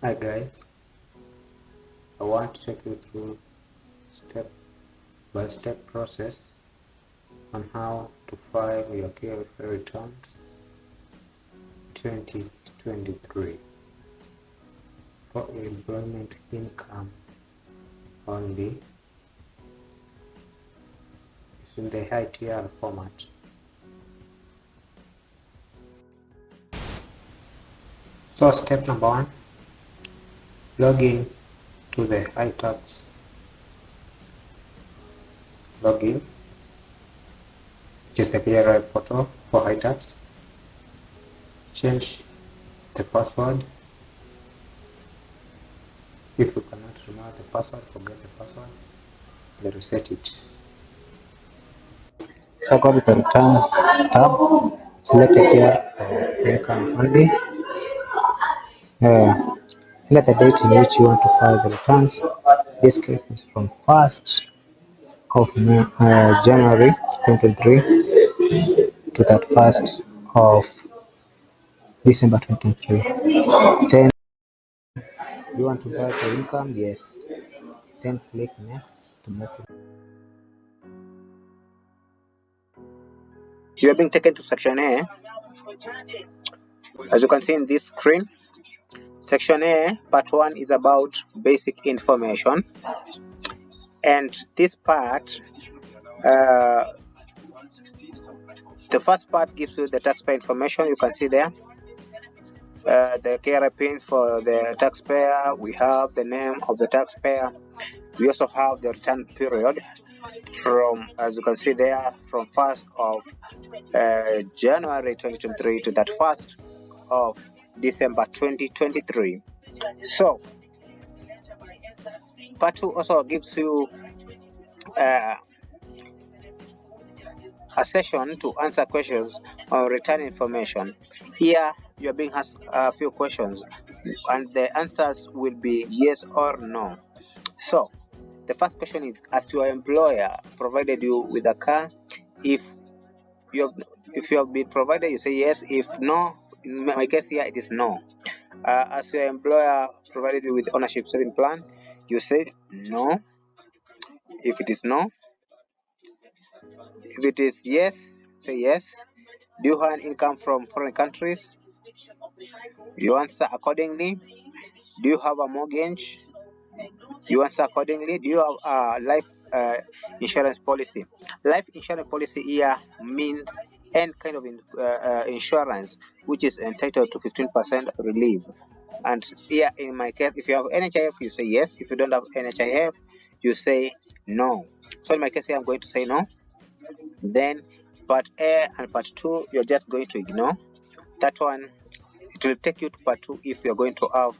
Hi guys, I want to take you through step-by-step process on how to file your KRA returns 2023 for employment income only in the ITR format. So step number 1, log in to the iTax login, which is the KRA portal for iTax. Change the password. If you cannot remember the password, forget the password, then reset it. So go to the returns tab, select here for income only. Enter the date in which you want to file the returns. This case is from 1st of January 2023 to 31st of December 2023. Then you want to buy the income? Yes. Then click next to move to. You are being taken to section A. As you can see in this screen, section A, part 1 is about basic information, and this part, the first part gives you the taxpayer information. You can see there the KRA pin for the taxpayer. We have the name of the taxpayer. We also have the return period from, as you can see there, from 1st of January 2023 to that 1st of December 2023. So part 2 also gives you a session to answer questions on return information. Here you are being asked a few questions and the answers will be yes or no. So the first question is, as your employer provided you with a car? If you have been provided, you say yes. If no, in my case here it is no. As your employer provided you with ownership saving plan, you say no. If it is no. If it is yes, say yes. Do you earn income from foreign countries? You answer accordingly. Do you have a mortgage? You answer accordingly. Do you have a life insurance policy? Life insurance policy here means any kind of insurance which is entitled to 15% relief. And here in my case, if you have NHIF, you say yes. If you don't have NHIF, you say no. So in my case here, I'm going to say no. Then part A and part 2, you're just going to ignore. That one, it will take you to part 2 if you're going to have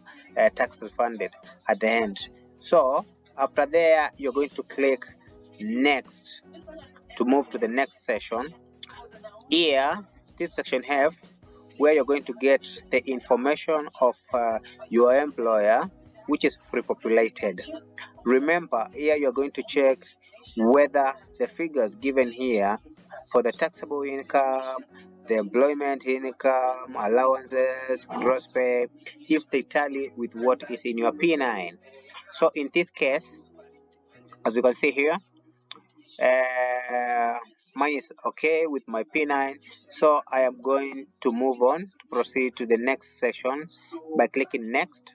tax refunded at the end. So after there, you're going to click next to move to the next session. Here, this section F, where you're going to get the information of your employer, which is pre-populated. Remember, here you're going to check whether the figures given here for the taxable income, the employment income, allowances, gross pay, if they tally with what is in your P9. So in this case, as you can see here, mine is okay with my P9. So I am going to move on to proceed to the next section by clicking next.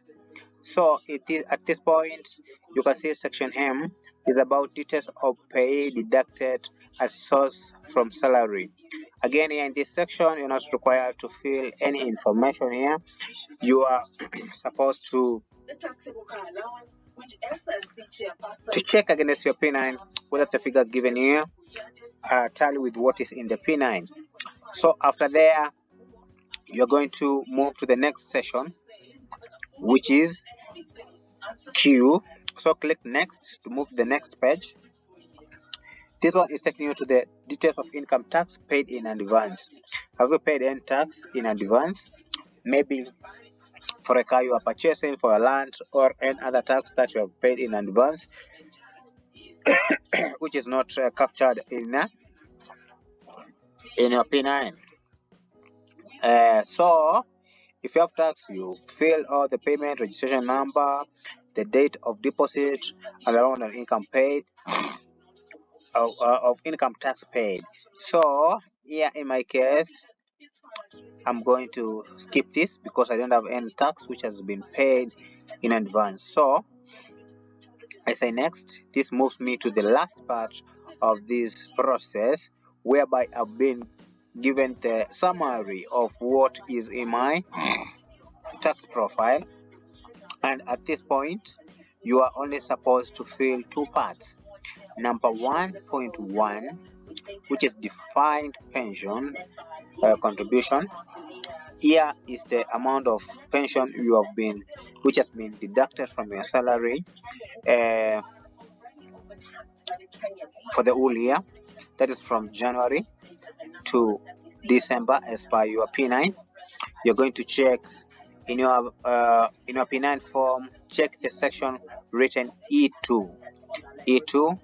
So it is at this point, you can see section M is about details of pay deducted at source from salary. Again, here in this section, you're not required to fill any information here. You are supposed to check against your P9 whether the figures given here tally with what is in the P9. So after there, you're going to move to the next session, which is Q. So click next to move to the next page. This one is taking you to the details of income tax paid in advance. Have you paid any tax in advance? Maybe for a car you are purchasing, for a land, or any other tax that you have paid in advance, which is not captured in your P9. So If you have tax, you fill all the payment, registration number, the date of deposit, and amount of income paid, of income tax paid. So here in my case, I'm going to skip this because I don't have any tax which has been paid in advance. So I say next. This moves me to the last part of this process, whereby I've been given the summary of what is in my tax profile, and at this point you are only supposed to fill two parts. Number 1.1, which is defined pension contribution. Here is the amount of pension which has been deducted from your salary for the whole year. That is from January to December as per your P9. You're going to check in your P9 form, check the section written E2. E2,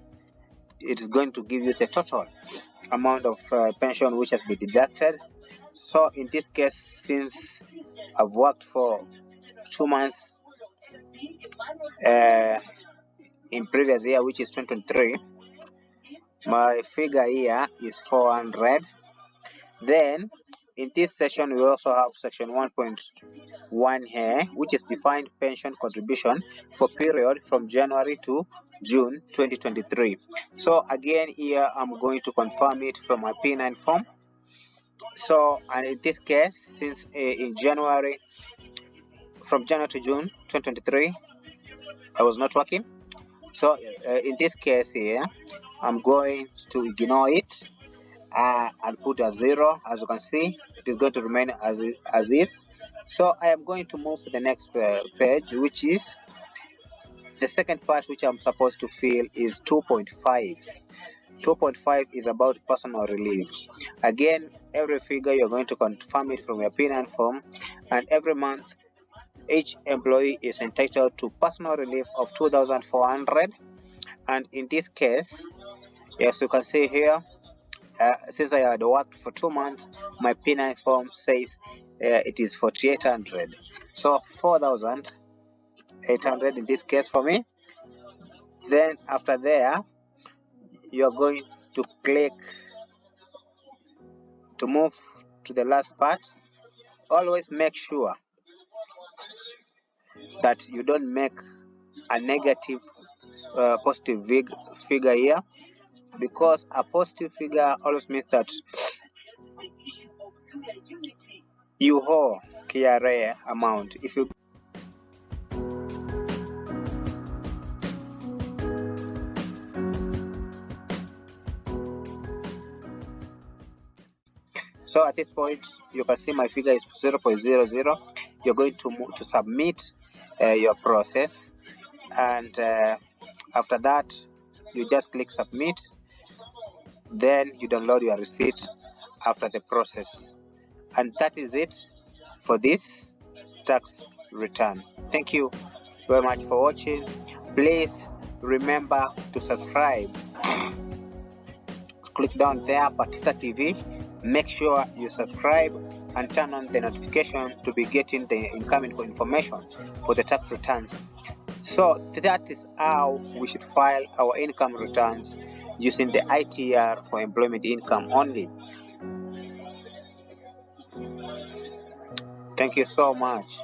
it is going to give you the total amount of pension which has been deducted. So in this case, since I've worked for 2 months in previous year, which is 2023, my figure here is 400. Then in this section we also have section 1.1 here, which is defined pension contribution for period from January to June 2023. So again here I'm going to confirm it from my P9 form. So, and in this case, since in January, from January to June 2023, I was not working. So in this case here, I'm going to ignore it and put a 0. As you can see, it is going to remain as if. So I am going to move to the next page, which is the second part, which I'm supposed to fill is 2.5. 2.5 is about personal relief. Again, every figure you're going to confirm it from your P9 form, and every month each employee is entitled to personal relief of 2,400. And in this case, as you can see here, since I had worked for 2 months, my P9 form says it is 4,800. So 4,800 in this case for me. Then after there, you're going to click to move to the last part. Always make sure that you don't make a negative positive figure here, because a positive figure always means that you owe KRA amount. If you So at this point, you can see my figure is 0.00. You're going to move to submit your process, and after that, you just click submit. Then you download your receipt after the process, and that is it for this tax return. Thank you very much for watching. Please remember to subscribe. Click down there, Patisa TV. Make sure you subscribe and turn on the notification to be getting the incoming information for the tax returns. So that is how we should file our income returns using the ITR for employment income only. Thank you so much.